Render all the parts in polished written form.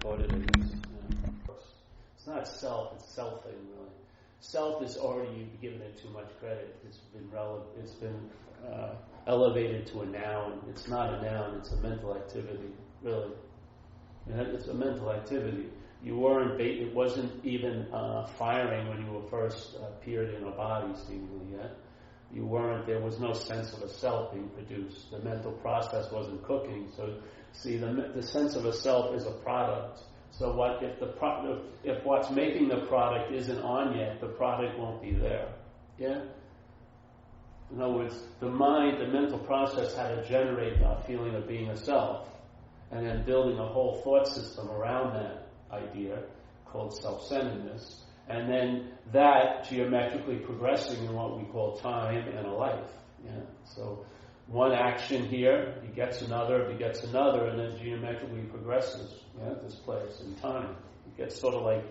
recorded at least. It's not self, it's selfing, really. Self is already, you've given it too much credit. It's been elevated to a noun. It's not a noun, it's a mental activity, really. It's a mental activity. You weren't, it wasn't even firing when you first appeared in a body, seemingly, yet. You weren't, there was no sense of a self being produced. The mental process wasn't cooking. So, see, the sense of a self is a product. So what if what's making the product isn't on yet, the product won't be there. Yeah? In other words, the mind, the mental process had to generate a feeling of being a self, and then building a whole thought system around that idea called self-centeredness, and then that geometrically progressing in what we call time and a life. Yeah? So one action here begets another, and then geometrically progresses. Yeah, this place in time. It gets sort of like,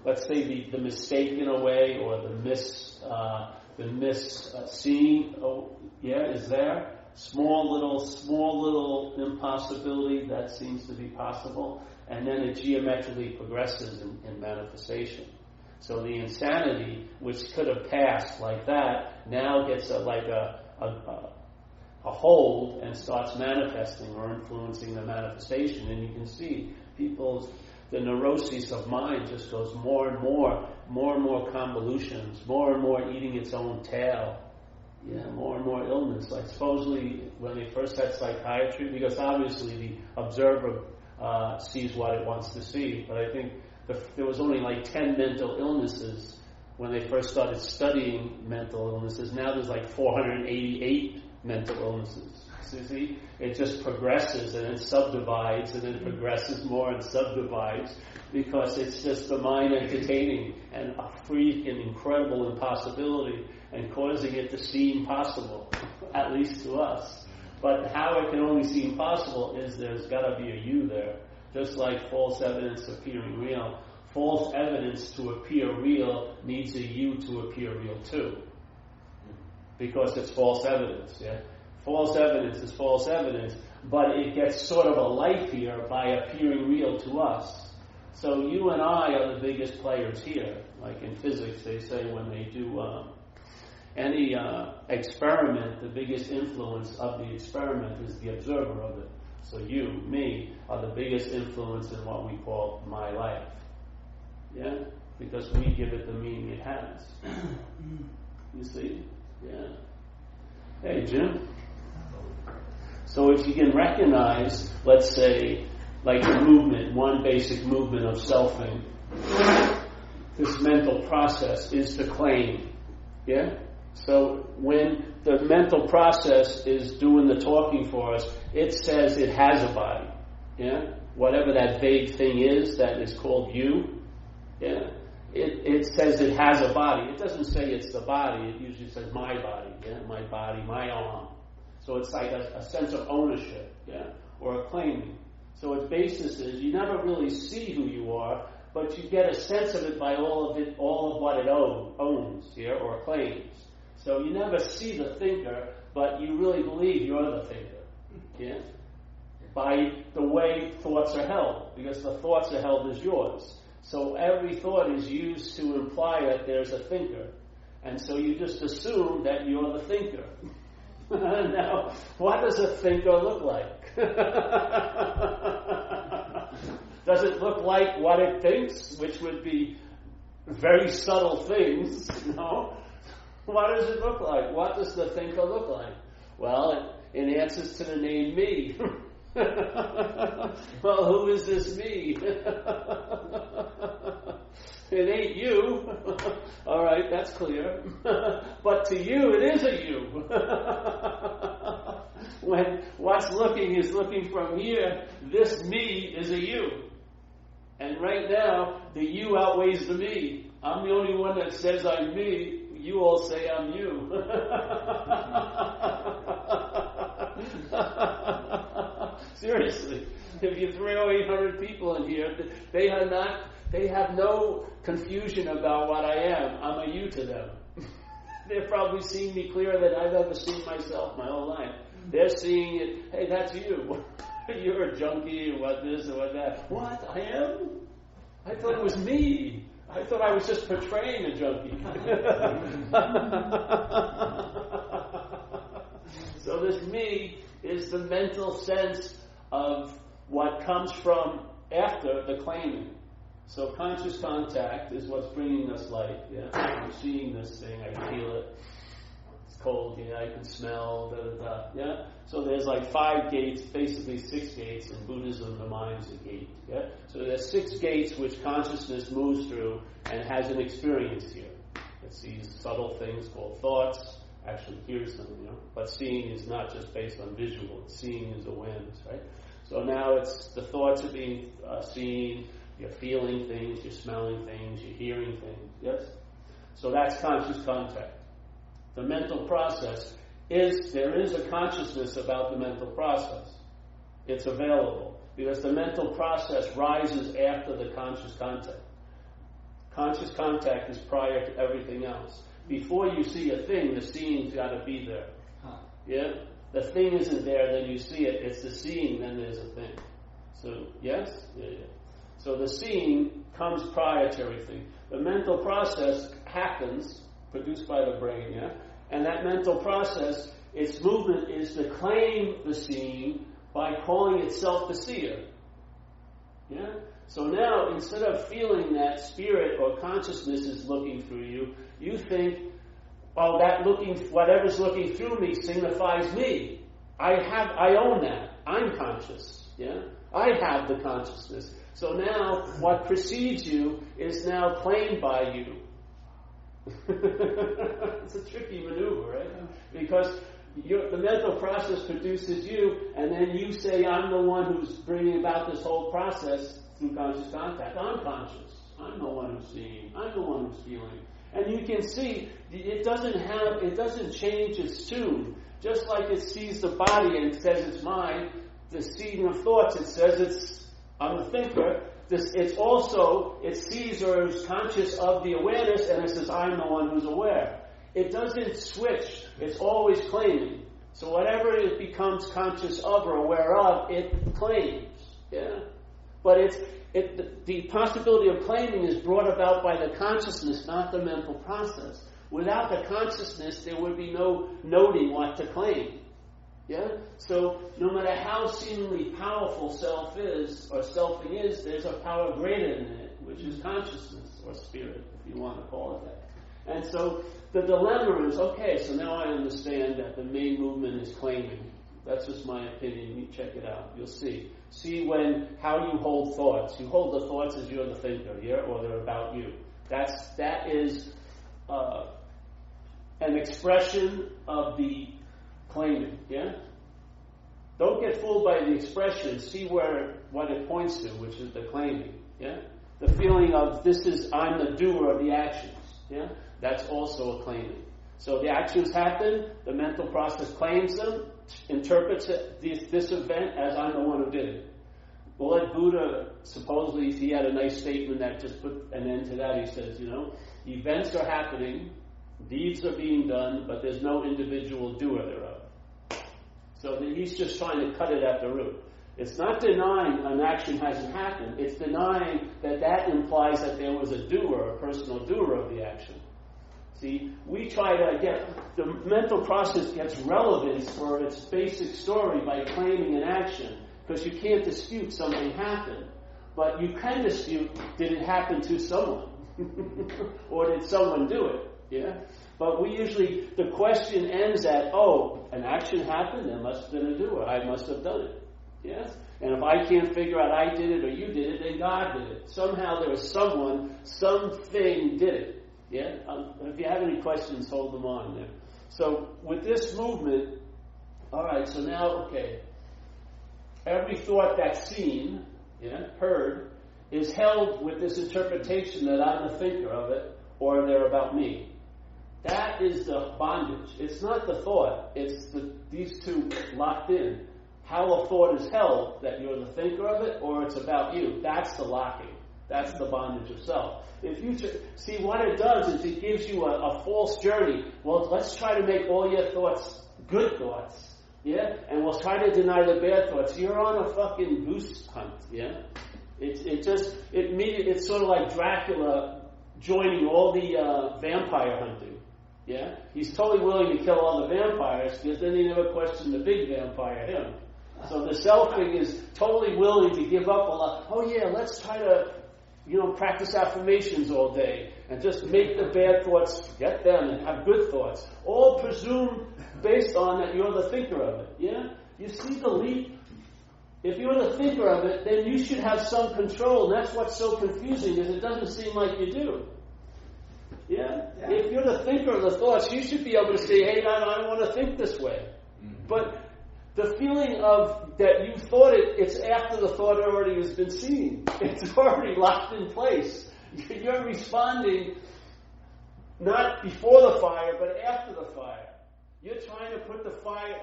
let's say the mistake in a way, or the miss seeing. Is there small little impossibility that seems to be possible, and then it geometrically progresses in manifestation. So the insanity, which could have passed like that, now gets a hold and starts manifesting or influencing the manifestation. And you can see the neuroses of mind just goes more and more convolutions, more and more eating its own tail. Yeah, more and more illness. Like supposedly when they first had psychiatry, because obviously the observer sees what it wants to see, but I think there was only like 10 mental illnesses when they first started studying mental illnesses. Now there's like 488 mental illnesses. See? It just progresses and then subdivides and then progresses more and subdivides, because it's just the mind entertaining and a freak and incredible impossibility and causing it to seem possible, at least to us. But how it can only seem possible is there's got to be a you there. Just like false evidence appearing real. False evidence to appear real needs a you to appear real too. Because it's false evidence, yeah? False evidence is false evidence, but it gets sort of a life here by appearing real to us. So you and I are the biggest players here. Like in physics, they say when they do any experiment, the biggest influence of the experiment is the observer of it. So you, me, are the biggest influence in what we call my life. Yeah? Because we give it the meaning it has. You see? Yeah. Hey, Jim. So if you can recognize, let's say, like the movement, one basic movement of selfing, this mental process is to claim. Yeah? So when the mental process is doing the talking for us, it says it has a body. Yeah? Whatever that vague thing is that is called you, yeah? It says it has a body. It doesn't say it's the body. It usually says my body, yeah? My body, my arm. So it's like a sense of ownership, yeah? Or a claiming. So its basis is you never really see who you are, but you get a sense of it by all of what it owns, yeah? Or claims. So you never see the thinker, but you really believe you're the thinker. Yeah? By the way thoughts are held, because the thoughts are held as yours. So every thought is used to imply that there's a thinker. And so you just assume that you're the thinker. Now, what does a thinker look like? Does it look like what it thinks, which would be very subtle things? No. What does it look like? What does the thinker look like? Well, it answers to the name me. Well, who is this me? It ain't you. All right, that's clear. But to you, it is a you. When what's looking is looking from here, this me is a you. And right now, the you outweighs the me. I'm the only one that says I'm me. You all say I'm you. Seriously, if you throw 800 people in here, they have no confusion about what I am. I'm a you to them. They've probably seen me clearer than I've ever seen myself my whole life. They're seeing it, hey, that's you. You're a junkie, or what this, or what that. What? I am? I thought it was me. I thought I was just portraying a junkie. So this me is the mental sense of what comes from after the claiming. So conscious contact is what's bringing us light. Yeah, I'm seeing this thing, I feel it. It's cold. Yeah, I can smell. Da da da. Yeah. So there's like 5 gates, basically 6 gates. In Buddhism, the mind's a gate. Yeah. So there's 6 gates which consciousness moves through and has an experience here. It sees subtle things called thoughts. Actually hears them. But seeing is not just based on visual. Seeing is awareness, right? So now it's the thoughts are being seen. You're feeling things, you're smelling things, you're hearing things, yes? So that's conscious contact. The mental process there is a consciousness about the mental process. It's available because the mental process rises after the conscious contact. Conscious contact is prior to everything else. Before you see a thing, the seeing's got to be there. Yeah? The thing isn't there, then you see it. It's the seeing, then there's a thing. So, yes? Yeah. So the seeing comes prior to everything. The mental process happens, produced by the brain, yeah? And that mental process, its movement is to claim the seeing by calling itself the seer. Yeah? So now, instead of feeling that spirit or consciousness is looking through you, you think, oh, whatever's looking through me signifies me. I own that. I'm conscious. Yeah? I have the consciousness. So now, what precedes you is now claimed by you. It's a tricky maneuver, right? Because the mental process produces you, and then you say, I'm the one who's bringing about this whole process through conscious contact. I'm conscious. I'm the one who's seeing. I'm the one who's feeling. And you can see, it doesn't change its tune. Just like it sees the body and it says it's mine, the seeing of thoughts, it says I'm a thinker. It sees or is conscious of the awareness, and it says, I'm the one who's aware. It doesn't switch. It's always claiming. So whatever it becomes conscious of or aware of, it claims. Yeah? But the possibility of claiming is brought about by the consciousness, not the mental process. Without the consciousness, there would be no noting what to claim. Yeah? So no matter how seemingly powerful self is, or selfing is, there's a power greater than it, which is consciousness, or spirit, if you want to call it that. And so the dilemma is, okay, so now I understand that the main movement is claiming. That's just my opinion. You check it out. You'll see. See how you hold thoughts. You hold the thoughts as you're the thinker, yeah? Or they're about you. That is an expression of the claiming, yeah? Don't get fooled by the expression. See what it points to, which is the claiming, yeah? The feeling of I'm the doer of the actions, yeah? That's also a claiming. So the actions happen, the mental process claims them, interprets this event as I'm the one who did it. Well, let Buddha, supposedly, he had a nice statement that just put an end to that. He says, events are happening, deeds are being done, but there's no individual doer thereof. So he's just trying to cut it at the root. It's not denying an action hasn't happened. It's denying that implies that there was a doer, a personal doer of the action. See, we try to the mental process gets relevance for its basic story by claiming an action, because you can't dispute something happened. But you can dispute, did it happen to someone? Or did someone do it? Yeah? But the question ends at, an action happened, there must have been a doer. I must have done it. Yes? And if I can't figure out I did it or you did it, then God did it. Somehow there was something did it. Yeah? If you have any questions, hold them on there. So with this movement, alright, so now, every thought that's seen, heard, is held with this interpretation that I'm the thinker of it, or they're about me. That is the bondage. It's not the thought. It's these two locked in. How a thought is held, that you're the thinker of it, or it's about you. That's the locking. That's the bondage of self. If you see what it does is it gives you a false journey. Well, let's try to make all your thoughts good thoughts. Yeah? And we'll try to deny the bad thoughts. You're on a fucking goose hunt, yeah? It's sort of like Dracula joining all the vampire hunting, yeah? He's totally willing to kill all the vampires because then he never questioned the big vampire, him. So the selfing is totally willing to give up a lot. Oh yeah, let's try to, practice affirmations all day and just make the bad thoughts, forget them, and have good thoughts. All presumed based on that you're the thinker of it, yeah? You see the leap? If you're the thinker of it, then you should have some control. And that's what's so confusing, is it doesn't seem like you do. Yeah? If you're the thinker of the thoughts, you should be able to say, hey, I don't want to think this way. Mm-hmm. But the feeling of that you thought it's after the thought already has been seen. It's already locked in place. You're responding not before the fire, but after the fire. You're trying to put the fire,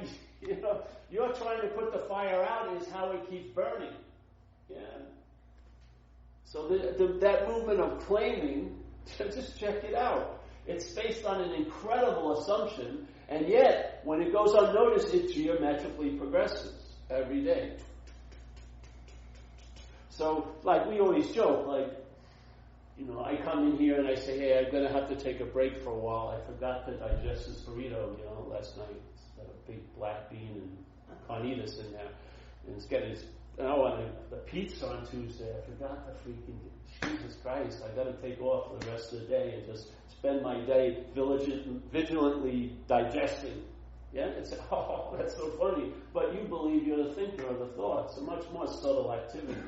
you're trying to put the fire out is how it keeps burning. Yeah. So that movement of claiming, just check it out. It's based on an incredible assumption, and yet, when it goes unnoticed, it geometrically progresses every day. So, like we always joke, I come in here and I say, hey, I'm going to have to take a break for a while. I forgot to digest this burrito, last night. It's got a big black bean and carnitas in there. And it's getting, the pizza on Tuesday. I forgot to Jesus Christ, I got to take off for the rest of the day and just spend my day vigilantly digesting. Yeah? It's, that's so funny. But you believe you're the thinker of the thoughts, a much more subtle activity,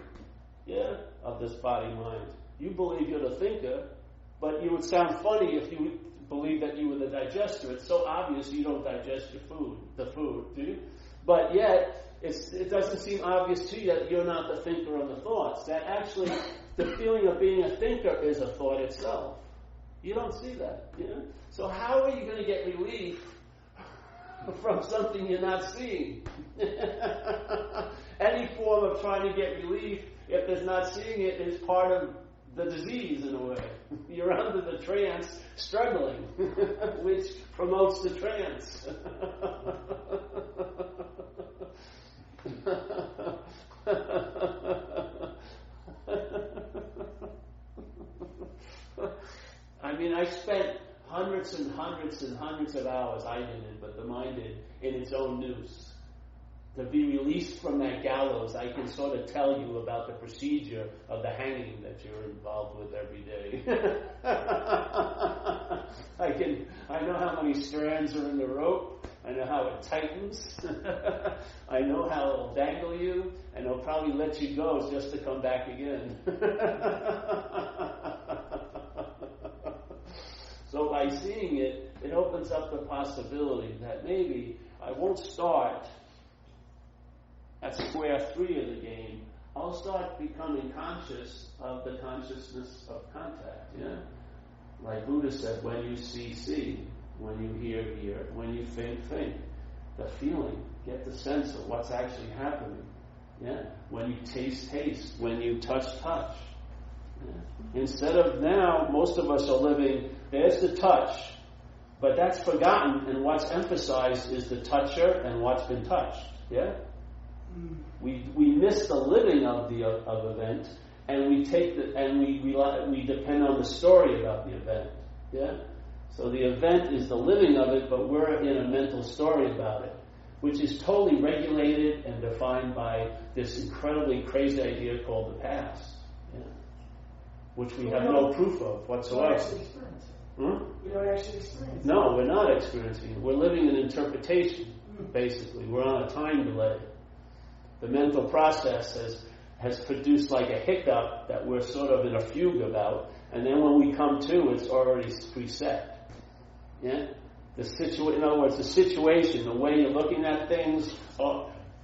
of this body-mind. You believe you're the thinker, but you would sound funny if you believe that you were the digester. It's so obvious you don't digest the food, do you? But yet, it doesn't seem obvious to you that you're not the thinker of the thoughts. That actually, the feeling of being a thinker is a thought itself. You don't see that, So how are you going to get relief from something you're not seeing? Any form of trying to get relief, if there's not seeing it, is part of the disease in a way. You're under the trance, struggling, which promotes the trance. I spent hundreds and hundreds and hundreds of hours, I didn't, but the mind did, in its own noose. To be released from that gallows, I can sort of tell you about the procedure of the hanging that you're involved with every day. I know how many strands are in the rope. I know how it tightens. I know how it'll dangle you, and it'll probably let you go just to come back again. So by seeing it, it opens up the possibility that maybe I won't start at square 3 of the game. I'll start becoming conscious of the consciousness of contact, Like Buddha said, when you see, when you hear, when you think. The feeling, get the sense of what's actually happening, When you taste, when you touch. Instead of now, most of us are living, there's the touch, but that's forgotten, and what's emphasized is the toucher and what's been touched, We miss the living of the event, and we take we depend on the story about the event. So the event is the living of it, but we're in a mental story about it, which is totally regulated and defined by this incredibly crazy idea called the past, which we have no proof of whatsoever. We don't actually experience it. No, we're not experiencing it. We're living in interpretation, basically. We're on a time delay. The mental process has produced like a hiccup that we're sort of in a fugue about, and then when we come to, it's already preset. In other words, the situation, the way you're looking at things,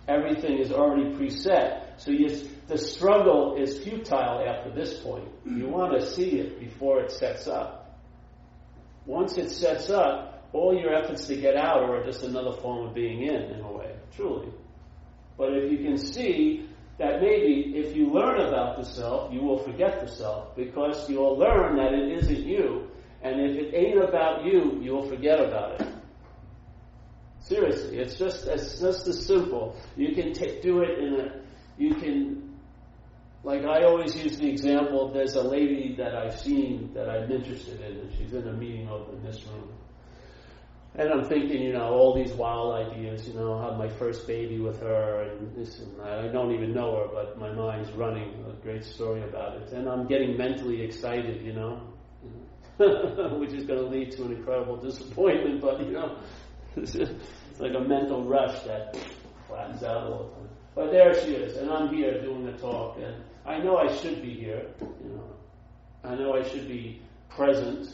everything is already preset. So the struggle is futile after this point. You want to see it before it sets up. Once it sets up, all your efforts to get out are just another form of being in a way, truly. But if you can see that maybe if you learn about the self, you will forget the self, because you'll learn that it isn't you, and if it ain't about you, you'll forget about it. Seriously, it's just as simple. You can do it like I always use the example, there's a lady that I've seen that I'm interested in, and she's in a meeting over in this room. And I'm thinking, all these wild ideas, have my first baby with her, and this, and I don't even know her, but my mind's running a great story about it. And I'm getting mentally excited, which is going to lead to an incredible disappointment, but, it's like a mental rush that flattens out all the time. But there she is, and I'm here doing a talk, and I know I should be here, I know I should be present.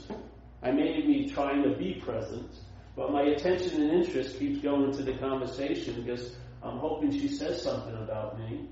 I may be trying to be present, but my attention and interest keeps going to the conversation because I'm hoping she says something about me,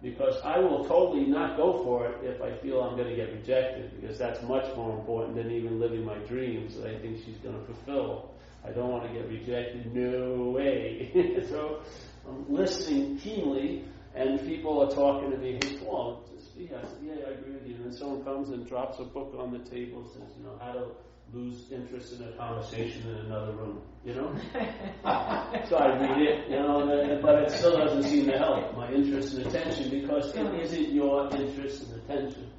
because I will totally not go for it if I feel I'm going to get rejected, because that's much more important than even living my dreams that I think she's going to fulfill. I don't want to get rejected. No way. So I'm listening keenly, and people are talking to me. Hey, Paul, just be. I said, yeah, I agree with you. And then someone comes and drops a book on the table, says, how to lose interest in a conversation in another room. So I read it, but it still doesn't seem to help my interest and attention, because it isn't your interest and attention.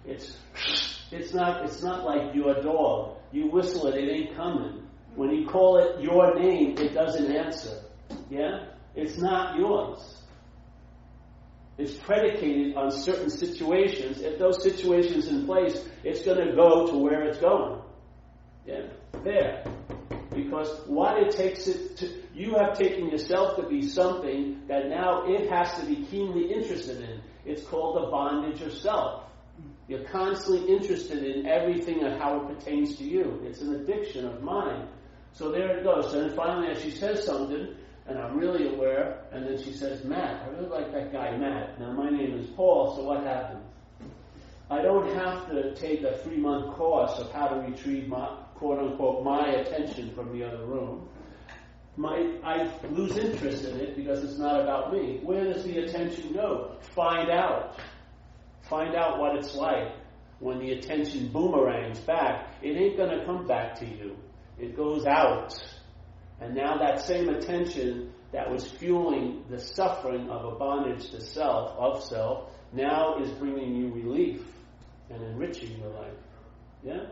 It's not like your dog. You whistle it ain't coming. When you call it your name, it doesn't answer. Yeah? It's not yours. It's predicated on certain situations. If those situations in place, it's going to go to where it's going. Yeah? There. Because what it takes it to, you have taken yourself to be something that now it has to be keenly interested in. It's called the bondage of self. You're constantly interested in everything and how it pertains to you. It's an addiction of mind. So there it goes. And then finally, as she says something, and I'm really aware, and then she says, Matt, I really like that guy, Matt. Now, my name is Paul, so what happens? I don't have to take a 3-month course of how to retrieve my, quote-unquote, my attention from the other room. I lose interest in it because it's not about me. Where does the attention go? Find out. Find out what it's like when the attention boomerangs back. It ain't going to come back to you. It goes out. And now that same attention that was fueling the suffering of a bondage to self, now is bringing you relief and enriching your life. Yeah?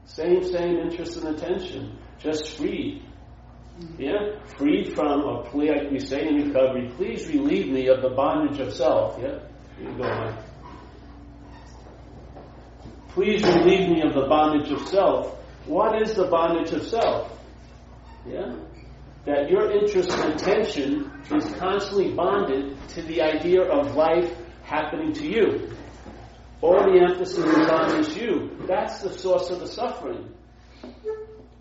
Same interest and attention. Just freed. Yeah? Freed from a plea, like we say in recovery, please relieve me of the bondage of self. Yeah? You can go on. Please relieve me of the bondage of self. What is the bondage of self? Yeah? That your interest and attention is constantly bonded to the idea of life happening to you. All the emphasis is on is you. That's the source of the suffering.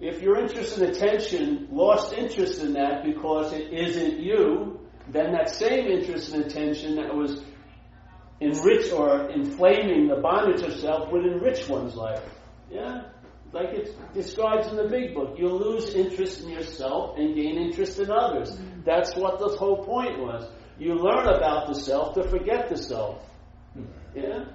If your interest and attention lost interest in that because it isn't you, then that same interest and attention that was enrich or inflaming the bondage of self would enrich one's life. Yeah? Like it describes in the big book. You'll lose interest in yourself and gain interest in others. That's what the whole point was. You learn about the self to forget the self. Yeah?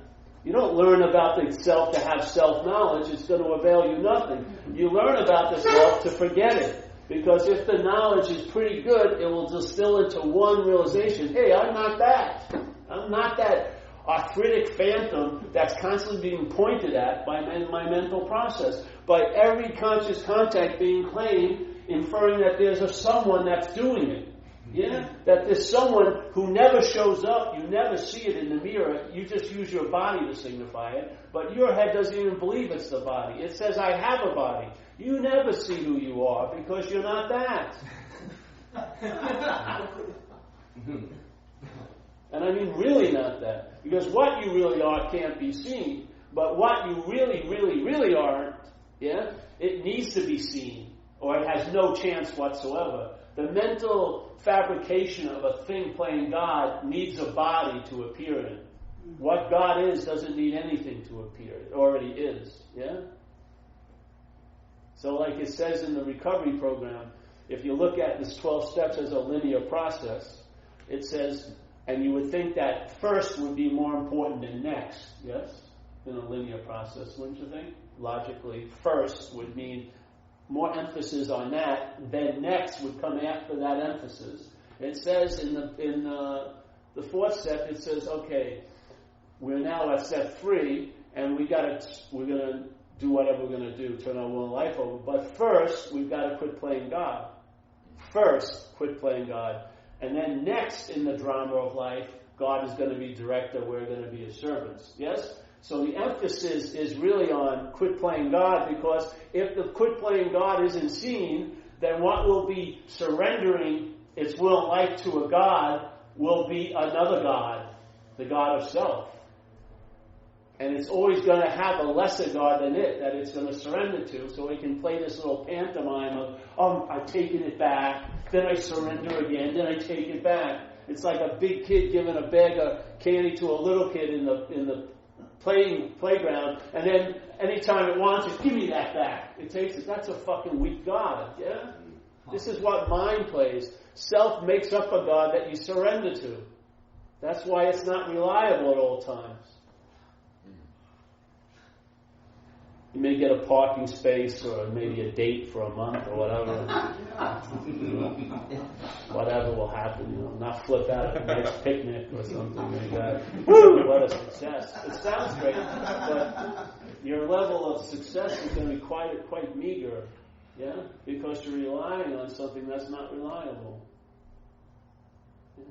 You don't learn about the self to have self-knowledge. It's going to avail you nothing. You learn about the self to forget it. Because if the knowledge is pretty good, it will distill into one realization. Hey, I'm not that. I'm not that arthritic phantom that's constantly being pointed at by my mental process. By every conscious contact being claimed, inferring that there's a someone that's doing it. Yeah? That there's someone who never shows up, you never see it in the mirror, you just use your body to signify it, but your head doesn't even believe it's the body. It says, I have a body. You never see who you are because you're not that. And I mean really not that. Because what you really are can't be seen, but what you really, really, really aren't, yeah, it needs to be seen, or it has no chance whatsoever. The mental fabrication of a thing playing God needs a body to appear in. What God is doesn't need anything to appear. It already is. Yeah? So like it says in the recovery program, if you look at this 12 steps as a linear process, it says, and you would think that first would be more important than next, yes? In a linear process, wouldn't you think? Logically, first would mean more emphasis on that, then next would come after that emphasis. It says in the fourth step, it says, okay, we're now at step 3, and we're gonna do whatever we're gonna do, turn our will and life over. But first, we've got to quit playing God. First, quit playing God, and then next in the drama of life, God is going to be director. We're going to be His servants. Yes. So the emphasis is really on quit playing God, because if the quit playing God isn't seen, then what will be surrendering its will and life to a God will be another God, the God of self. And it's always going to have a lesser God than it that it's going to surrender to, so it can play this little pantomime of, I've taken it back, then I surrender again, then I take it back. It's like a big kid giving a bag of candy to a little kid in the playground, and then anytime it wants it, give me that back. It takes it. That's a fucking weak God, yeah? This is what mind plays. Self makes up a God that you surrender to. That's why it's not reliable at all times. You may get a parking space or maybe a date for a month or whatever. Whatever will happen, not flip out at the next picnic or something like that. Woo! What a success. It sounds great, but your level of success is going to be quite meager, yeah? Because you're relying on something that's not reliable. Yeah.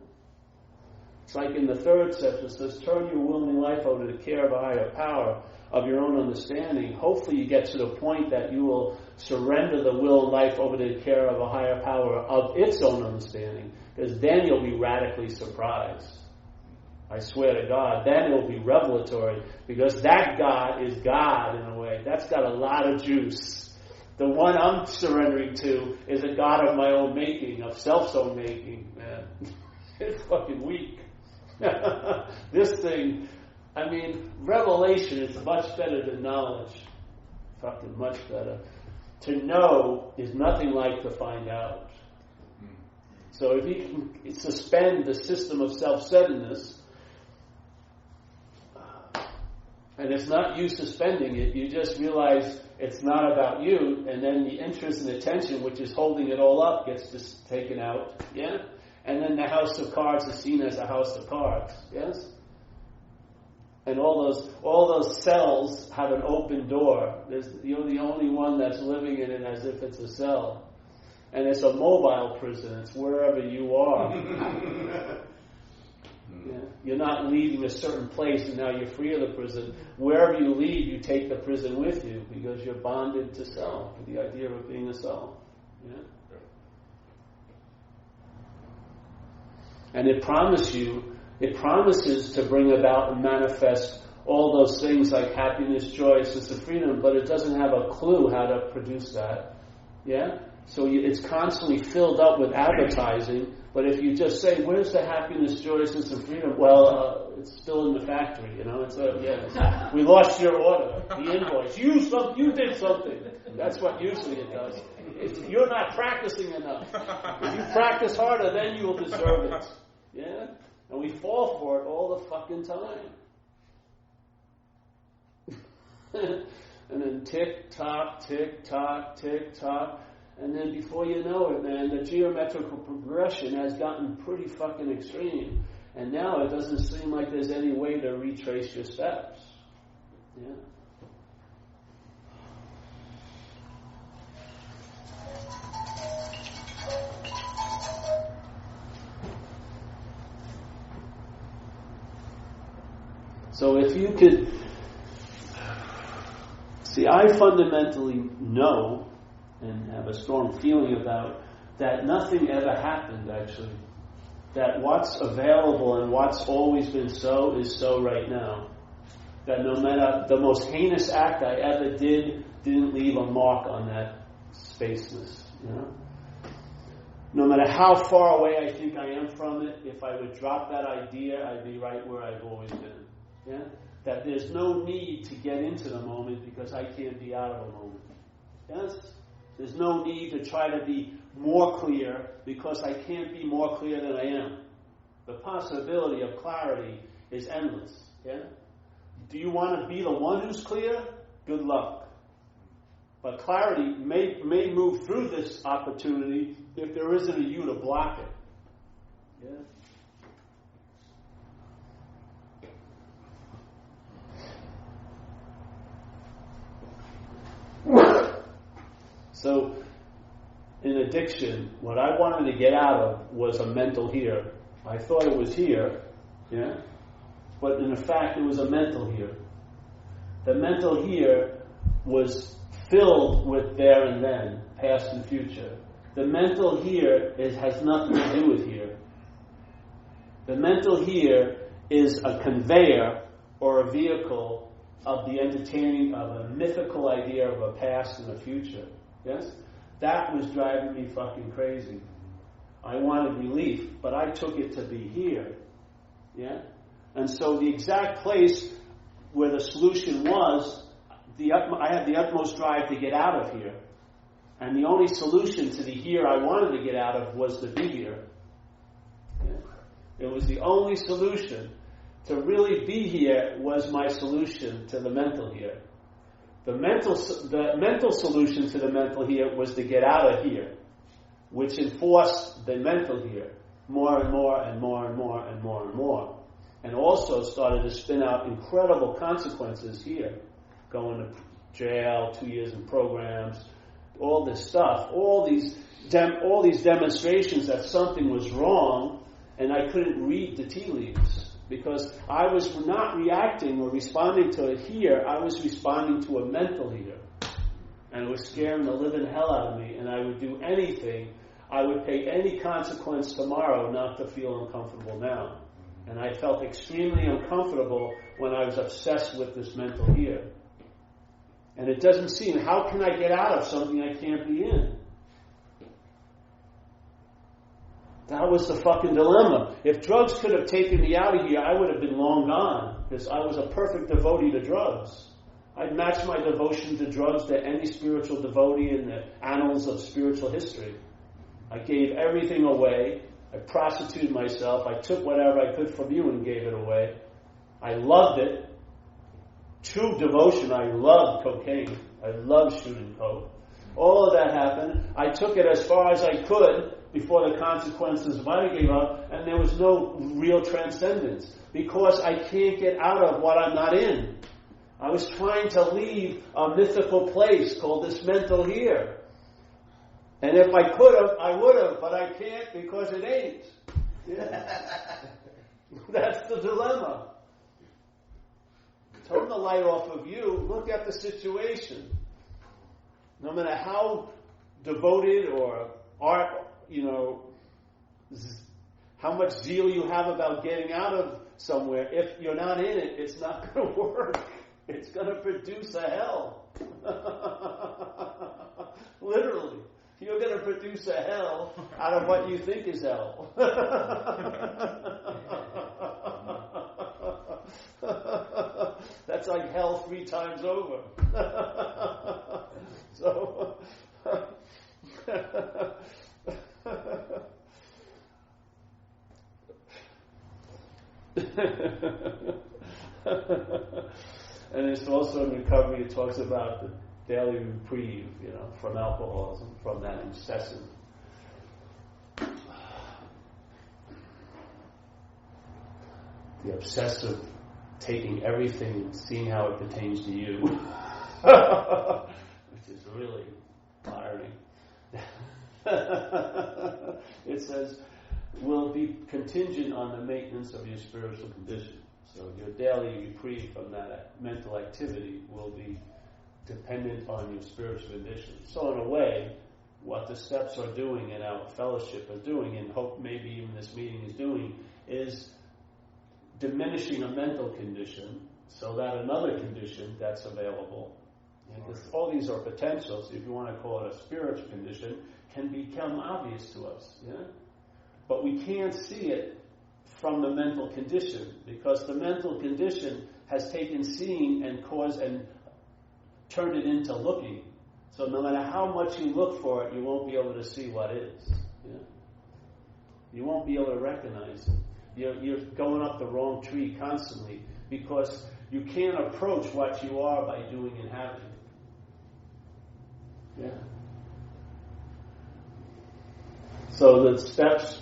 It's like in the third step, it says, turn your will and life over to the care of a higher power of your own understanding. Hopefully you get to the point that you will surrender the will and life over to the care of a higher power of its own understanding, because then you'll be radically surprised. I swear to God, then it'll be revelatory, because that God is God in a way. That's got a lot of juice. The one I'm surrendering to is a God of my own making, of self's own making. Man, it's fucking weak. This thing, revelation is much better than knowledge. Fucking much better. To know is nothing like to find out. So if you can suspend the system of self-centeredness, and it's not you suspending it, you just realize it's not about you, and then the interest and attention, which is holding it all up, gets just taken out. Yeah? And then the house of cards is seen as a house of cards. Yes? And all those cells have an open door. You're the only one that's living in it as if it's a cell. And it's a mobile prison. It's wherever you are. Yeah. You're not leaving a certain place and now you're free of the prison. Wherever you leave, you take the prison with you, because you're bonded to self, to the idea of being a self. Yeah? And it promises to bring about and manifest all those things like happiness, joy, sense of freedom, but it doesn't have a clue how to produce that. Yeah? So it's constantly filled up with advertising, but if you just say, where's the happiness, joy, sense of freedom? Well, it's still in the factory, we lost your order, the invoice. You did something. That's what usually it does. You're not practicing enough. If you practice harder, then you will deserve it. Yeah? And we fall for it all the fucking time. And then tick tock, tick tock, tick tock. And then before you know it, man, the geometrical progression has gotten pretty fucking extreme. And now it doesn't seem like there's any way to retrace your steps. Yeah. So if you could see, I fundamentally know and have a strong feeling about that nothing ever happened, actually. That what's available and what's always been so is so right now. That no matter the most heinous act I ever did, didn't leave a mark on that spaceless, No matter how far away I think I am from it, if I would drop that idea, I'd be right where I've always been. Yeah? That there's no need to get into the moment because I can't be out of a moment. Yes? There's no need to try to be more clear because I can't be more clear than I am. The possibility of clarity is endless. Yeah? Do you want to be the one who's clear? Good luck. But clarity may move through this opportunity if there isn't a you to block it. Yeah. So, in addiction, what I wanted to get out of was a mental here. I thought it was here, yeah? But in fact, it was a mental here. The mental here was filled with there and then, past and future. The mental here has nothing to do with here. The mental here is a conveyor or a vehicle of the entertaining of a mythical idea of a past and a future. Yes? That was driving me fucking crazy. I wanted relief, but I took it to be here. Yeah? And so the exact place where the solution was, I had the utmost drive to get out of here. And the only solution to the here I wanted to get out of was to be here. Yeah. It was the only solution. To really be here was my solution to the mental here. The mental solution to the mental here was to get out of here, which enforced the mental here more and more and more and more and more and more. And also started to spin out incredible consequences here. Going to jail, 2 years in programs, all this stuff, all these demonstrations that something was wrong, and I couldn't read the tea leaves because I was not reacting or responding to it here. I was responding to a mental here, and it was scaring the living hell out of me. And I would do anything. I would pay any consequence tomorrow not to feel uncomfortable now. And I felt extremely uncomfortable when I was obsessed with this mental here. And it doesn't seem, how can I get out of something I can't be in? That was the fucking dilemma. If drugs could have taken me out of here, I would have been long gone. Because I was a perfect devotee to drugs. I'd match my devotion to drugs to any spiritual devotee in the annals of spiritual history. I gave everything away. I prostituted myself. I took whatever I could from you and gave it away. I loved it. True devotion. I loved cocaine. I loved shooting coke. All of that happened. I took it as far as I could before the consequences of what I gave up, and there was no real transcendence because I can't get out of what I'm not in. I was trying to leave a mythical place called this mental here. And if I could have, I would have, but I can't because it ain't. Yeah. That's the dilemma. Turn the light off of you, look at the situation. No matter how devoted or how much zeal you have about getting out of somewhere, if you're not in it, it's not going to work. It's going to produce a hell. Literally. You're going to produce a hell out of what you think is hell. That's like hell 3 times over. So, and it's also in recovery, it talks about the daily reprieve, from alcoholism, from that incessant. The obsessive taking everything and seeing how it pertains to you, which is really irony. It says, will be contingent on the maintenance of your spiritual condition. So your daily reprieve from that mental activity will be dependent on your spiritual condition. So in a way, what the steps are doing and our fellowship are doing, and hope maybe even this meeting is doing, is diminishing a mental condition so that another condition that's available, because all these are potentials, if you want to call it a spiritual condition, can become obvious to us. Yeah? But we can't see it from the mental condition, because the mental condition has taken seeing and caused and turned it into looking. So no matter how much you look for it, you won't be able to see what is. Yeah? You won't be able to recognize it. You're going up the wrong tree constantly because you can't approach what you are by doing and having. Yeah. So the steps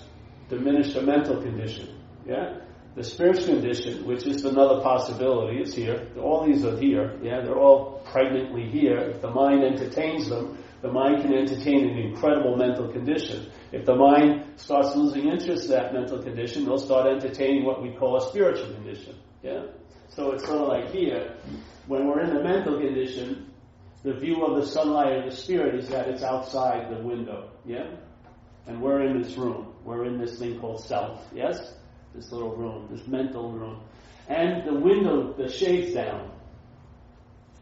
diminish the mental condition. Yeah. The spiritual condition, which is another possibility, is here. All these are here. Yeah. They're all pregnantly here. If the mind entertains them, the mind can entertain an incredible mental condition. If the mind starts losing interest in that mental condition, they'll start entertaining what we call a spiritual condition. Yeah. So it's sort of like here, when we're in the mental condition, the view of the sunlight of the spirit is that it's outside the window. Yeah. And we're in this room. We're in this thing called self. Yes? This little room, this mental room. And the window, the shade's down.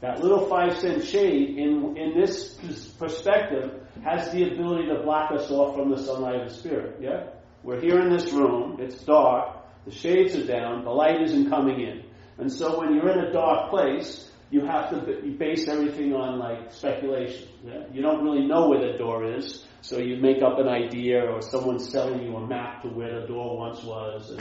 That little 5-cent shade in this perspective has the ability to block us off from the sunlight of the spirit. Yeah? We're here in this room. It's dark. The shades are down. The light isn't coming in. And so when you're in a dark place, you have to base everything on like speculation. Yeah? You don't really know where the door is. So you make up an idea, or someone's selling you a map to where the door once was,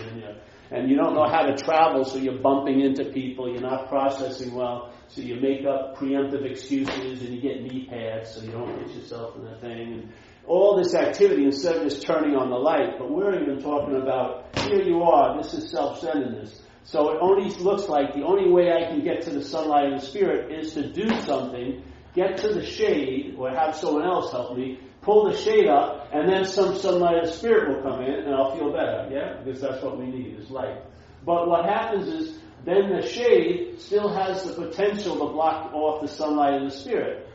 and you don't know how to travel, so you're bumping into people, you're not processing well, so you make up preemptive excuses, and you get knee pads, so you don't hit yourself in the thing, and all this activity instead of just turning on the light. But we're even talking about, here you are, this is self-centeredness. So it only looks like the only way I can get to the sunlight of the spirit is to do something, get to the shade, or have someone else help me, pull the shade up, and then some sunlight of the spirit will come in, and I'll feel better, yeah? Because that's what we need, is light. But what happens is, then the shade still has the potential to block off the sunlight of the spirit.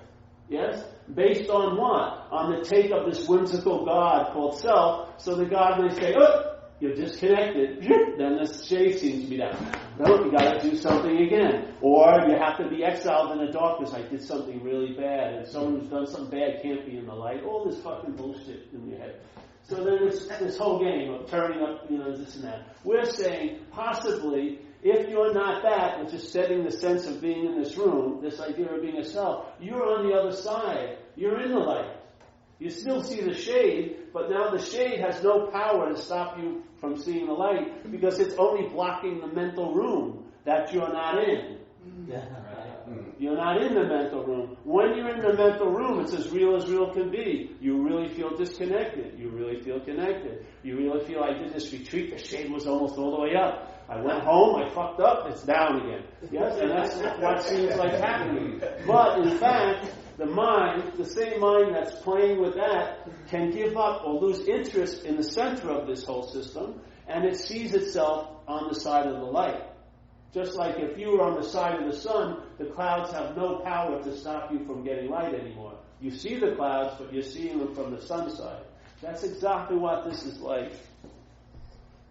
Yes? Based on what? On the take of this whimsical God called self, so the God may say, oh, you're disconnected, then the shade seems to be down. No, you got to do something again. Or you have to be exiled in the darkness. I did something really bad, and someone who's done something bad can't be in the light. All this fucking bullshit in your head. So then it's this whole game of turning up, this and that. We're saying, possibly, if you're not that, which is setting the sense of being in this room, this idea of being a self, you're on the other side. You're in the light. You still see the shade, but now the shade has no power to stop you from seeing the light because it's only blocking the mental room that you're not in. Yeah, right. You're not in the mental room. When you're in the mental room, it's as real can be. You really feel disconnected. You really feel connected. You really feel, I did this retreat, the shade was almost all the way up. I went home, I fucked up, it's down again. Yes, and that's what seems like happening. But in fact, the mind, the same mind that's playing with that, can give up or lose interest in the center of this whole system, and it sees itself on the side of the light. Just like if you were on the side of the sun, the clouds have no power to stop you from getting light anymore. You see the clouds, but you're seeing them from the sun side. That's exactly what this is like.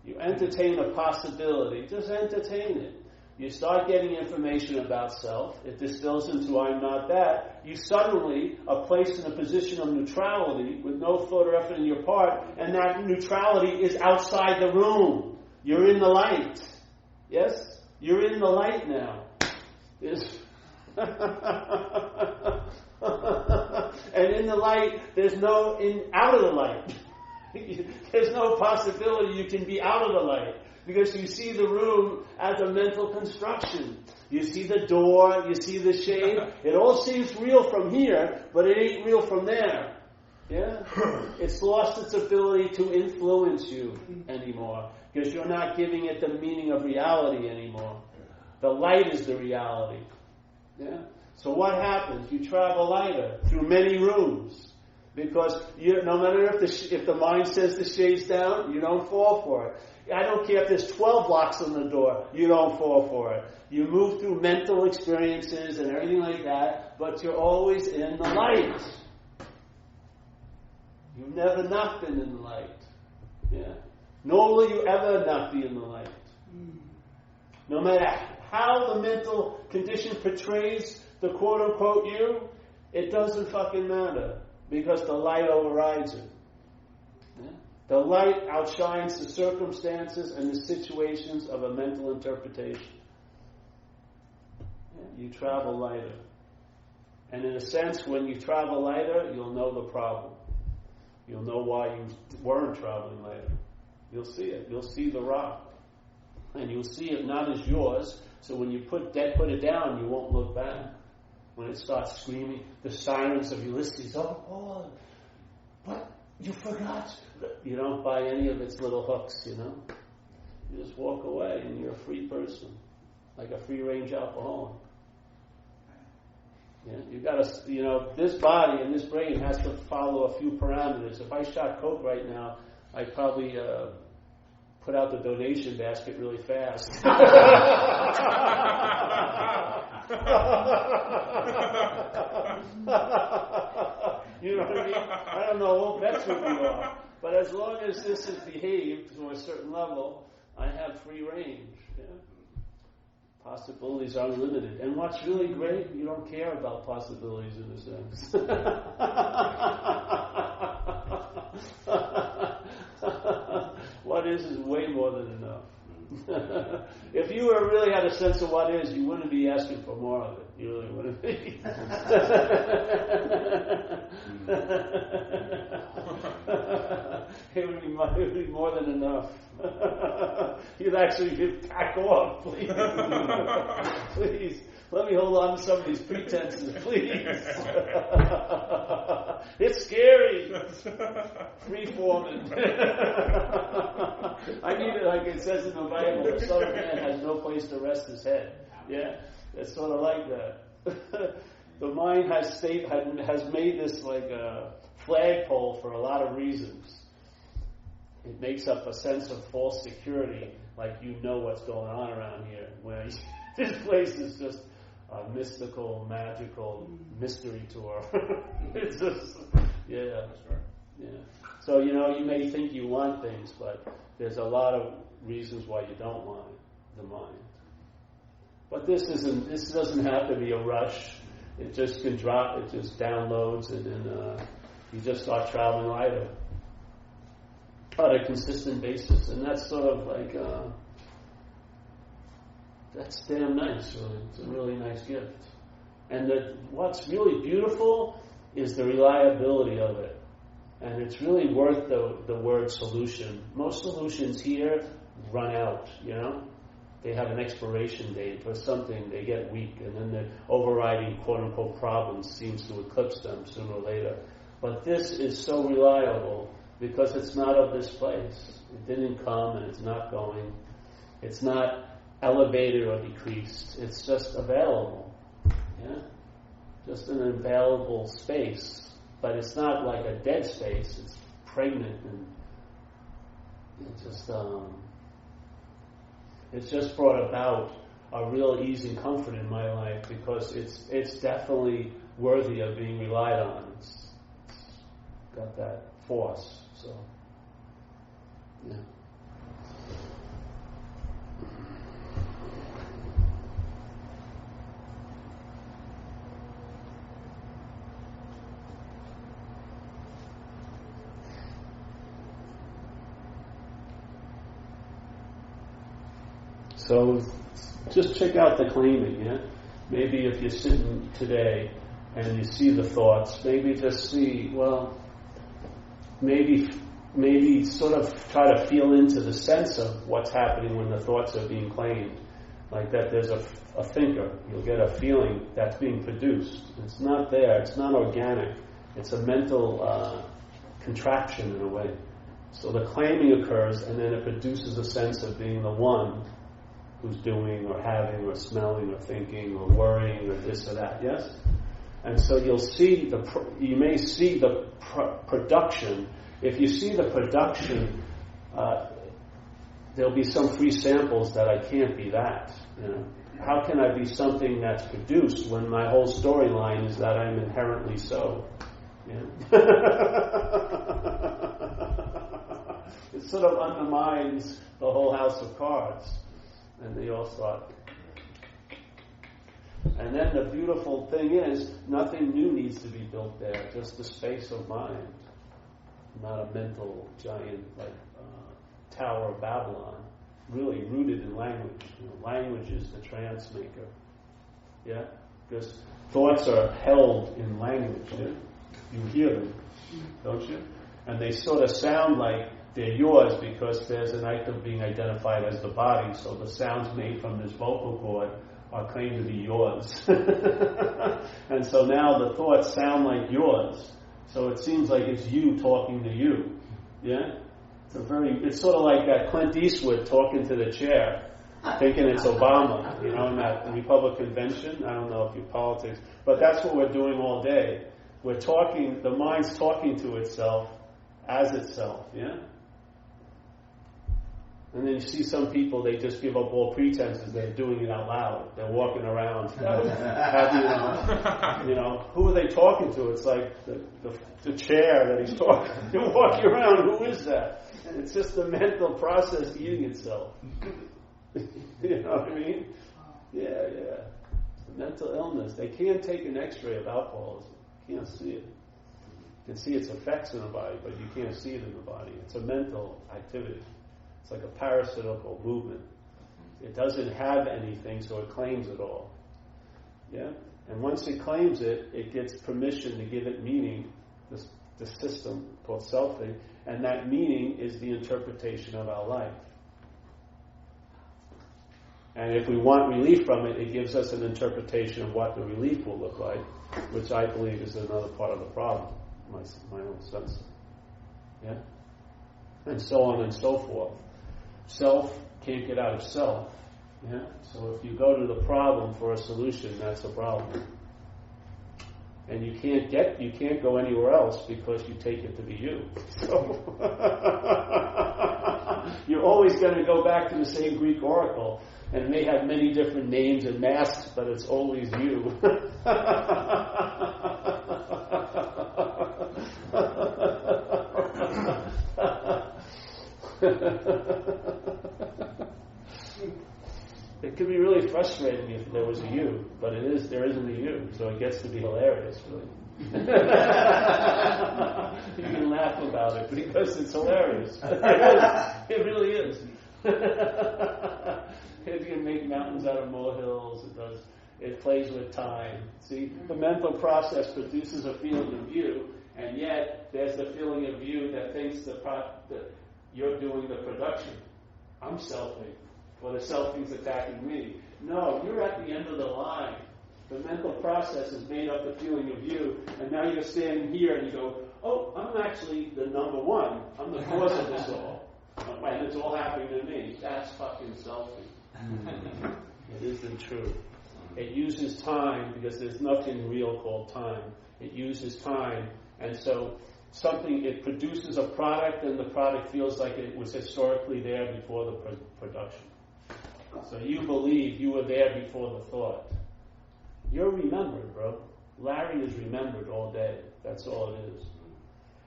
You entertain a possibility, just entertain it. You start getting information about self. It distills into I'm not that. You suddenly are placed in a position of neutrality with no thought or effort on your part, and that neutrality is outside the room. You're in the light. Yes? You're in the light now. And in the light, there's no out of the light. There's no possibility you can be out of the light. Because you see the room as a mental construction. You see the door, you see the shade. It all seems real from here, but it ain't real from there. Yeah? It's lost its ability to influence you anymore. Because you're not giving it the meaning of reality anymore. The light is the reality. Yeah? So what happens? You travel lighter through many rooms. Because no matter if the mind says the shade's down, you don't fall for it. I don't care if there's 12 locks on the door, you don't fall for it. You move through mental experiences and everything like that, but you're always in the light. You've never not been in the light. Yeah. Nor will you ever not be in the light. No matter how the mental condition portrays the quote-unquote you, it doesn't fucking matter. Because the light overrides it. Yeah? The light outshines the circumstances and the situations of a mental interpretation. Yeah? You travel lighter. And in a sense, when you travel lighter, you'll know the problem. You'll know why you weren't traveling lighter. You'll see it. You'll see the rock. And you'll see it not as yours, so when you put it down, you won't look back. when it starts screaming, the sirens of Ulysses, oh, but you forgot. You don't buy any of its little hooks, You just walk away and you're a free person, like a free-range alcoholic. Yeah, you got to, this body and this brain has to follow a few parameters. If I shot coke right now, I'd probably put out the donation basket really fast. You know what I mean? I don't know what bets would be off. But as long as this is behaved to a certain level, I have free range. Yeah? Possibilities are limited. And what's really great, you don't care about possibilities in a sense. What is way more than enough. If you really had a sense of what is, you wouldn't be asking for more of it. You really wouldn't be. It would be more than enough. You'd actually back off, please. Please. Let me hold on to some of these pretenses, please. It's scary. Free-forming. I need it, like it says in the Bible, the Son of Man has no place to rest his head. Yeah? It's sort of like that. The mind has made this like a flagpole for a lot of reasons. It makes up a sense of false security, like you know what's going on around here. Where this place is just a mystical, magical mystery tour. It's just, yeah. So, you may think you want things, but there's a lot of reasons why you don't want the mind. But this doesn't have to be a rush. It just can drop, it just downloads, and then you just start traveling lighter on a consistent basis. And that's sort of like, that's damn nice, really. It's a really nice gift. And what's really beautiful is the reliability of it. And it's really worth the word solution. Most solutions here run out, They have an expiration date or something, they get weak, and then the overriding quote-unquote problem seems to eclipse them sooner or later. But this is so reliable because it's not of this place. It didn't come and it's not going. It's not elevated or decreased. It's just available. Yeah? Just an available space. But it's not like a dead space. It's pregnant and it's just brought about a real ease and comfort in my life because it's definitely worthy of being relied on. It's got that force. So, yeah. So just check out the claiming, yeah? Maybe if you're sitting today and you see the thoughts, maybe just see, maybe sort of try to feel into the sense of what's happening when the thoughts are being claimed. Like that there's a thinker. You'll get a feeling that's being produced. It's not there. It's not organic. It's a mental contraction in a way. So the claiming occurs and then it produces a sense of being the one who's doing or having or smelling or thinking or worrying or this or that, yes? And so you may see the production. If you see the production, there'll be some free samples that I can't be that. How can I be something that's produced when my whole storyline is that I'm inherently so? It sort of undermines the whole house of cards. And they all start. And then the beautiful thing is, nothing new needs to be built there, just the space of mind. Not a mental giant like Tower of Babylon, really rooted in language. Language is the trance maker. Yeah? Because thoughts are held in language. Yeah? You hear them, don't you? And they sort of sound like they're yours because there's an item being identified as the body, so the sounds made from this vocal cord are claimed to be yours. And so now the thoughts sound like yours. So it seems like it's you talking to you. Yeah? It's sort of like that Clint Eastwood talking to the chair, thinking it's Obama, in that Republican convention. I don't know if you politics, but that's what we're doing all day. We're talking, the mind's talking to itself as itself, yeah? And then you see some people, they just give up all pretenses, they're doing it out loud. They're walking around, who are they talking to? It's like the chair that he's talking to. You're walking around, who is that? And it's just the mental process eating itself. You know what I mean? Yeah. It's a mental illness. They can't take an x-ray of alcoholism. You can't see it. You can see its effects in the body, but you can't see it in the body. It's a mental activity. It's like a parasitical movement. It doesn't have anything, so it claims it all. Yeah? And once it claims it, it gets permission to give it meaning, the system called selfing, and that meaning is the interpretation of our life. And if we want relief from it, it gives us an interpretation of what the relief will look like, which I believe is another part of the problem, my own sense. Yeah? And so on and so forth. Self can't get out of self. Yeah? So if you go to the problem for a solution, that's a problem. And you can't go anywhere else because you take it to be you. So you're always going to go back to the same Greek oracle, and it may have many different names and masks, but it's always you. It could be really frustrating if there was a you, but there isn't a you, so it gets to be hilarious, really. You can laugh about it because it's hilarious. It really is. It can make mountains out of molehills. It plays with time. See, the mental process produces a feeling of you, and yet there's the feeling of you that thinks that you're doing the production. I'm selfing, or the selfing's attacking me. No, you're at the end of the line. The mental process has made up the feeling of you, and now you're standing here and you go, oh, I'm actually the number one. I'm the cause of this all. And it's all happening to me. That's fucking selfing. It isn't true. It uses time because there's nothing real called time. It uses time, and so it produces a product, and the product feels like it was historically there before the production. So you believe you were there before the thought. You're remembered, bro. Larry is remembered all day. That's all it is.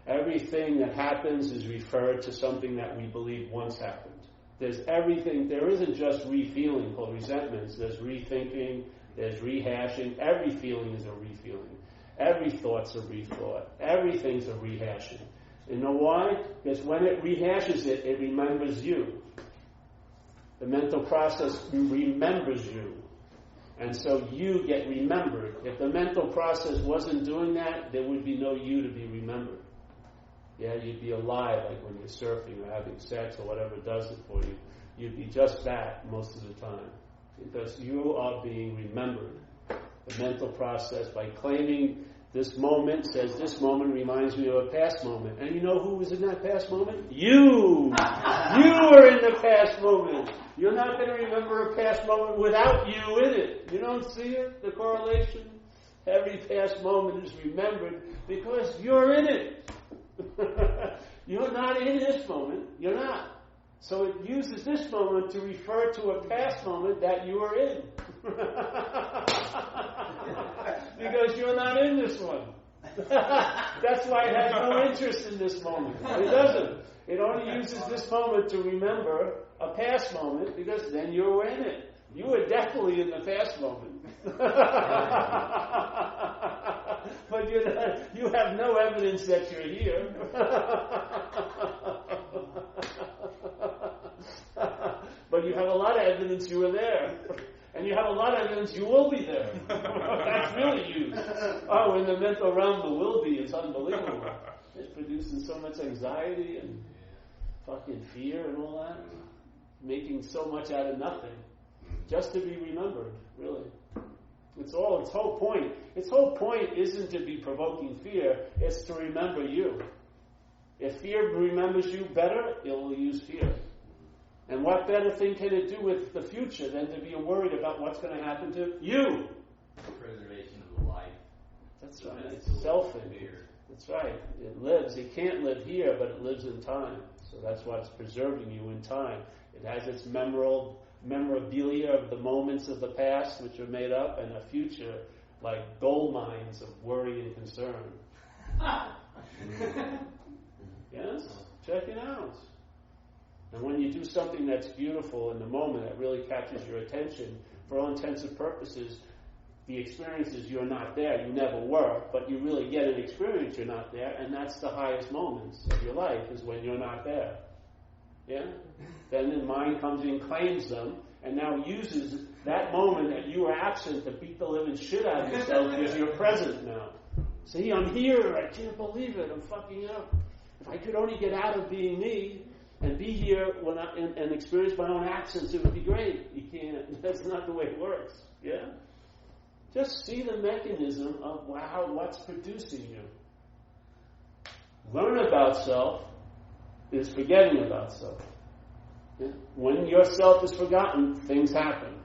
Everything that happens is referred to something that we believe once happened. There's everything. There isn't just re-feeling called resentments. There's rethinking. There's rehashing. Every feeling is a re-feeling. Every thought's a rethought. Everything's a rehashing. You know why? Because when it rehashes it, it remembers you. The mental process remembers you. And so you get remembered. If the mental process wasn't doing that, there would be no you to be remembered. Yeah, you'd be alive, like when you're surfing or having sex or whatever does it for you. You'd be just that most of the time. Because you are being remembered. The mental process, by claiming this moment, says this moment reminds me of a past moment. And you know who was in that past moment? You! You were in the past moment. You're not going to remember a past moment without you in it. You don't see it? The correlation? Every past moment is remembered because you're in it. You're not in this moment. You're not. So it uses this moment to refer to a past moment that you are in. Because you're not in this one. That's why it has no interest in this moment. It doesn't. It only uses this moment to remember a past moment because then you were in it. You were definitely in the past moment. But you have no evidence that you're here. But you have a lot of evidence you were there. And you have a lot of evidence you will be there. That's really used. Oh, in the mental realm, the will be is unbelievable. It's producing so much anxiety and fucking fear and all that. Making so much out of nothing. just to be remembered, really. Its whole point. Its whole point isn't to be provoking fear, it's to remember you. If fear remembers you better, it will use fear. And what better thing can it do with the future than to be worried about what's going to happen to you? Preservation of the life. That's right. It's selfish. That's right. It lives. It can't live here, but it lives in time. So that's what's preserving you in time. It has its memorabilia of the moments of the past, which are made up, and a future like gold mines of worry and concern. Yes? Check it out. And when you do something that's beautiful in the moment, that really catches your attention, for all intents and purposes, the experience is you're not there, you never were, but you really get an experience you're not there, and that's the highest moments of your life, is when you're not there. Yeah? Then the mind comes in, claims them, and now uses that moment that you were absent to beat the living shit out of yourself because you're present now. See, I'm here, I can't believe it, I'm fucking up. If I could only get out of being me, and be here and experience my own absence, it would be great. You can't. That's not the way it works. Yeah? Just see the mechanism of what's producing you. Learn about self is forgetting about self. Yeah? When your self is forgotten, things happen.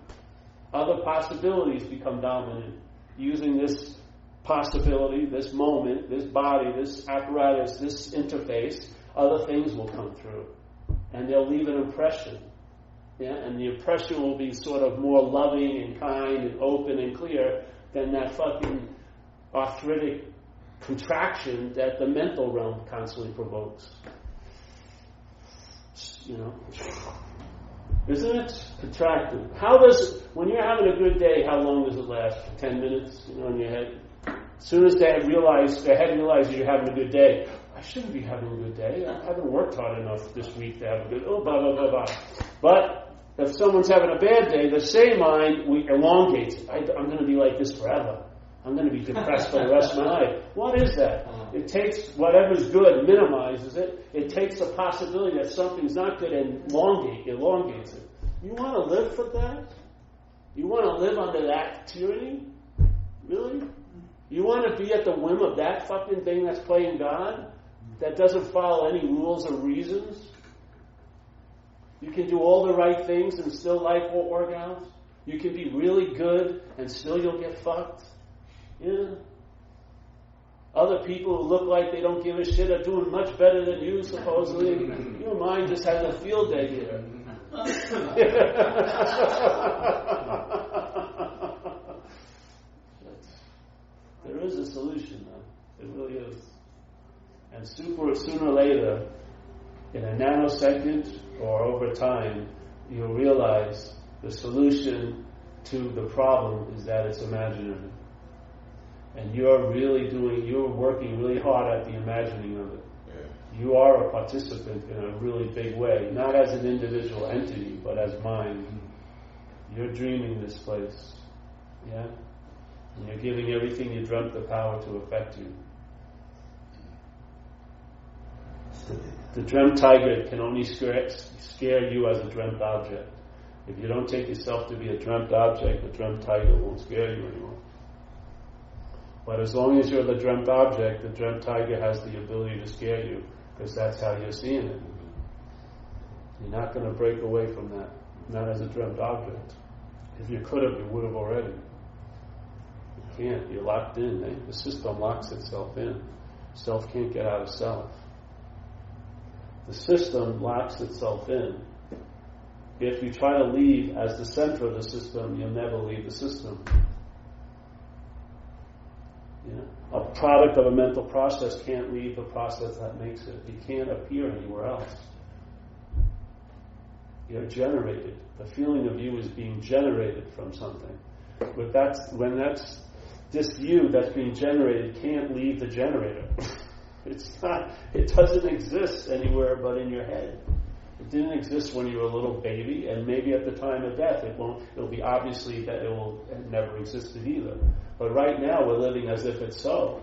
Other possibilities become dominant. Using this possibility, this moment, this body, this apparatus, this interface, other things will come through. And they'll leave an impression. Yeah? And the impression will be sort of more loving and kind and open and clear than that fucking arthritic contraction that the mental realm constantly provokes. You know? Isn't it? Contracted. When you're having a good day, how long does it last? 10 minutes, in your head? As soon as their head realizes you're having a good day, I shouldn't be having a good day. I haven't worked hard enough this week to have a good, blah, blah, blah, blah. But if someone's having a bad day, the same mind elongates. I'm going to be like this forever. I'm going to be depressed for the rest of my life. What is that? It takes whatever's good, minimizes it. It takes the possibility that something's not good and elongates it. You want to live for that? You want to live under that tyranny? Really? You want to be at the whim of that fucking thing that's playing God? That doesn't follow any rules or reasons? You can do all the right things and still life won't work out? You can be really good and still you'll get fucked? Yeah. Other people who look like they don't give a shit are doing much better than you, supposedly. Your mind just has a field day here. There is a solution, though. It really is. And sooner or later, in a nanosecond or over time, you'll realize the solution to the problem is that it's imaginary. And you're working really hard at the imagining of it. Yeah. You are a participant in a really big way, not as an individual entity, but as mind. You're dreaming this place. Yeah? And you're giving everything you dreamt the power to affect you. The dreamt tiger can only scare you as a dreamt object. If you don't take yourself to be a dreamt object, the dreamt tiger won't scare you anymore. But as long as you're the dreamt object, the dreamt tiger has the ability to scare you, because that's how you're seeing it. You're not going to break away from that, not as a dreamt object. If you could have, you would have already. You can't. You're locked in. The system locks itself in. Self can't get out of self. The system locks itself in. If you try to leave as the center of the system, you'll never leave the system. A product of a mental process can't leave the process that makes it. It can't appear anywhere else. You're generated. The feeling of you is being generated from something. But this you that's being generated can't leave the generator. It doesn't exist anywhere but in your head. It didn't exist when you were a little baby, and maybe at the time of death it'll be obviously that it never existed either. But right now we're living as if it's so,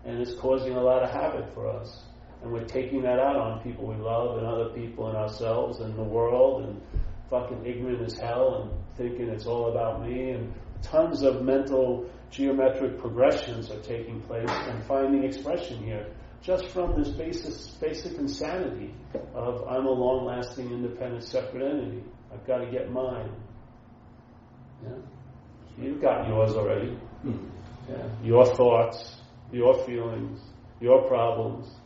and it's causing a lot of havoc for us. And we're taking that out on people we love and other people and ourselves and the world, and fucking ignorant as hell, and thinking it's all about me, and tons of mental geometric progressions are taking place and finding expression here, just from this basic insanity of I'm a long-lasting, independent, separate entity. I've got to get mine. Yeah? You've got yours already. Yeah. Your thoughts, your feelings, your problems.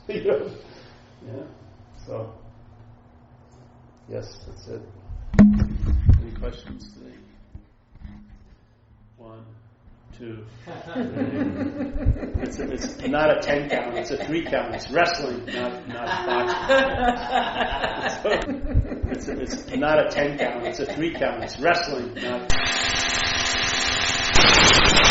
Yeah. So, yes, that's it. Any questions today? 1, 2, 3. It's not a 10 count, it's a 3 count. It's wrestling, not boxing. It's not a 10 count, it's a 3 count. It's wrestling, not